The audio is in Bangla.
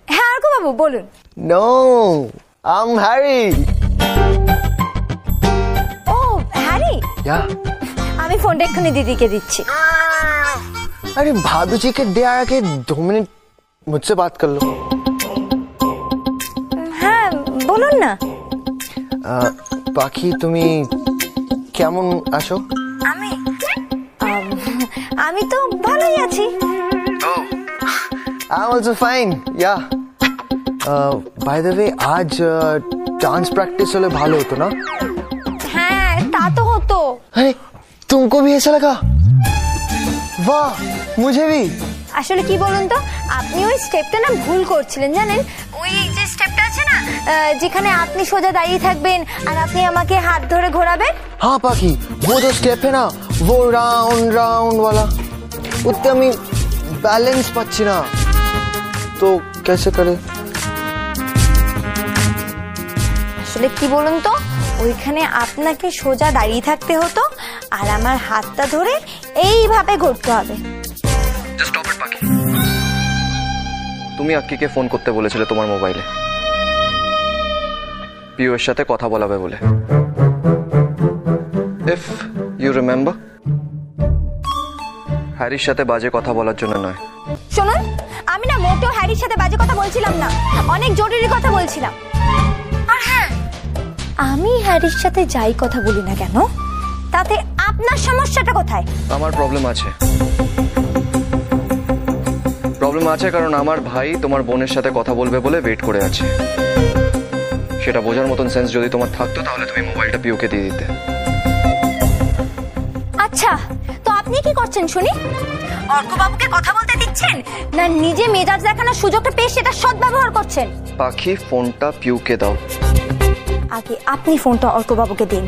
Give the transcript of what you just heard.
হ্যাঁ অর্ক বাবু বলুন। No, I'm Harry. ও হ্যারি, Yeah. আমি ফোনটা এক্ষুনি দিদিকে দিচ্ছি। अरे भाभी जी के डे आया के 2 मिनट मुझसे बात कर लो। হ্যাঁ বলুন না। বাকি তুমি কেমন আছো? আমি তো ভালোই আছি। I'm also fine. Yeah. By the way, आज डांस प्रैक्टिस হলে ভালো হতো না? হ্যাঁ তা তো হতো। अरे तुमको भी ऐसा लगा? वाह, मुझे भी। আসলে কি বলুন তো, আপনি ওই স্টেপটা না ভুল করছিলেন জানেন। ওই যে স্টেপটা আছে না, যেখানে আপনি সোজা দাঁড়িয়ে থাকবেন আর আপনি আমাকে হাত ধরে ঘোরাবেন। हाँ पाखी, वो जो स्टेप है ना, वो राउंड राउंड वाला, उतने আমি बैलेंस পাচ্ছি না, तो कैसे करे? আসলে কি বলুন তো, ওইখানে আপনাকে সোজা দাঁড়িয়ে থাকতে হতো আর আমার হাতটা ধরে এইভাবে ঘুরতে হবে। Just stop it, পাখি। তুমি আক্কিকে ফোন করতে বলেছিলে তোমার মোবাইলে, পিউ এর সাথে কথা বলাবে বলে। If you remember, হ্যারির সাথে বাজে কথা বলার জন্য নয়। শুনুন, আমি না মোটেও হ্যারির সাথে বাজে কথা বলছিলাম না, অনেক জরুরি কথা বলছিলাম। আর হ্যাঁ, আমি হ্যারির সাথে যাই কথা বলি না কেন, তাতে আপনার সমস্যাটা কোথায়? আমার প্রবলেম আছে। প্রবলেম আছে কারণ আমার ভাই তোমার বোনের সাথে কথা বলবে বলে ওয়েট করে আছে। সেটা বোঝার মতন সেন্স যদি তোমার থাকতো তাহলে তুমি মোবাইলটা পিউকে দিয়ে দিতে। আচ্ছা, তো আপনি কি করছেন শুনি? অর্ক বাবুকে কথা বলতে দিচ্ছেন না নিজে মেজাজ দেখানোর সুযোগটা পেয়ে সেটা সদ্ব্যবহার করছেন? পাখি, ফোনটা পিউকে দাও। আগে আপনি ফোনটা অর্ক বাবুকে দিন।